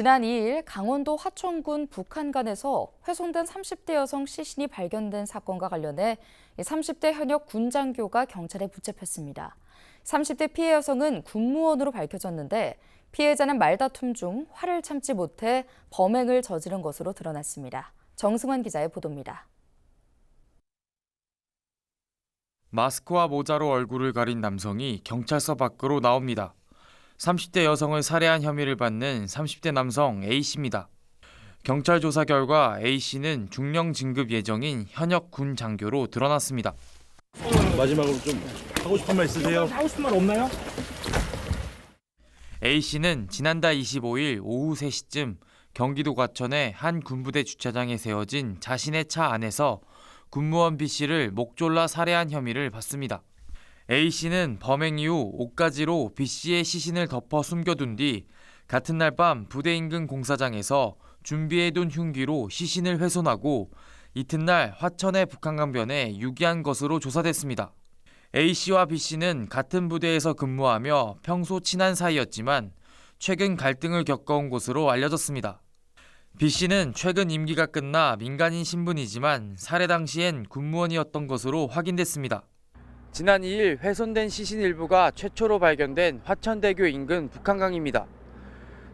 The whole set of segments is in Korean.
지난 2일 강원도 화천군 북한간에서 훼손된 30대 여성 시신이 발견된 사건과 관련해 30대 현역 군장교가 경찰에 붙잡혔습니다. 30대 피해 여성은 군무원으로 밝혀졌는데 피해자는 말다툼 중 화를 참지 못해 범행을 저지른 것으로 드러났습니다. 정승환 기자의 보도입니다. 마스크와 모자로 얼굴을 가린 남성이 경찰서 밖으로 나옵니다. 30대 여성을 살해한 혐의를 받는 30대 남성 A씨입니다. 경찰 조사 결과 A씨는 중령 진급 예정인 현역 군 장교로 드러났습니다. 마지막으로 좀 하고 싶은 말 있으세요? 하고 싶은 말 없나요? A씨는 지난달 25일 오후 3시쯤 경기도 과천의 한 군부대 주차장에 세워진 자신의 차 안에서 군무원 B씨를 목 졸라 살해한 혐의를 받습니다. A씨는 범행 이후 옷가지로 B씨의 시신을 덮어 숨겨둔 뒤 같은 날 밤 부대 인근 공사장에서 준비해둔 흉기로 시신을 훼손하고 이튿날 화천의 북한강변에 유기한 것으로 조사됐습니다. A씨와 B씨는 같은 부대에서 근무하며 평소 친한 사이였지만 최근 갈등을 겪어온 것으로 알려졌습니다. B씨는 최근 임기가 끝나 민간인 신분이지만 살해 당시엔 군무원이었던 것으로 확인됐습니다. 지난 2일 훼손된 시신 일부가 최초로 발견된 화천대교 인근 북한강입니다.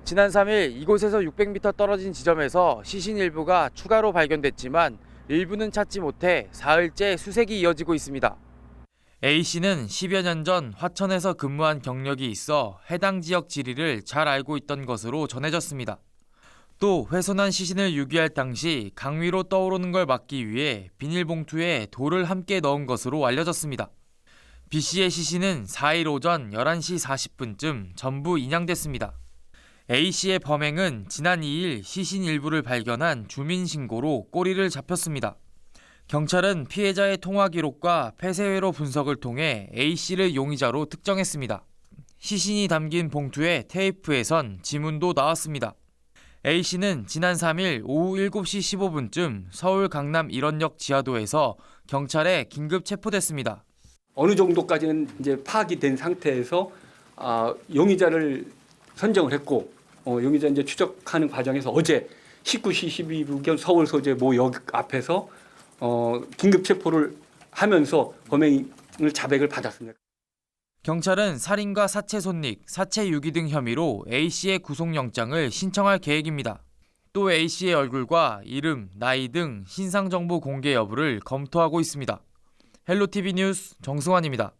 지난 3일 이곳에서 600m 떨어진 지점에서 시신 일부가 추가로 발견됐지만 일부는 찾지 못해 사흘째 수색이 이어지고 있습니다. A씨는 10여 년 전 화천에서 근무한 경력이 있어 해당 지역 지리를 잘 알고 있던 것으로 전해졌습니다. 또 훼손한 시신을 유기할 당시 강 위로 떠오르는 걸 막기 위해 비닐봉투에 돌을 함께 넣은 것으로 알려졌습니다. B씨의 시신은 4일 오전 11시 40분쯤 전부 인양됐습니다. A씨의 범행은 지난 2일 시신 일부를 발견한 주민신고로 꼬리를 잡혔습니다. 경찰은 피해자의 통화 기록과 폐쇄회로 분석을 통해 A씨를 용의자로 특정했습니다. 시신이 담긴 봉투에 테이프에선 지문도 나왔습니다. A씨는 지난 3일 오후 7시 15분쯤 서울 강남 1원역 지하도에서 경찰에 긴급 체포됐습니다. 어느 정도까지는 이제 파악이 된 상태에서 용의자를 선정을 했고 용의자 이제 추적하는 과정에서 어제 19시 12분 서울 소재 모 역 앞에서 긴급 체포를 하면서 범행을 자백을 받았습니다. 경찰은 살인과 사체 손익, 사체 유기 등 혐의로 A씨의 구속영장을 신청할 계획입니다. 또 A씨의 얼굴과 이름, 나이 등 신상 정보 공개 여부를 검토하고 있습니다. 헬로티비 뉴스 정승환입니다.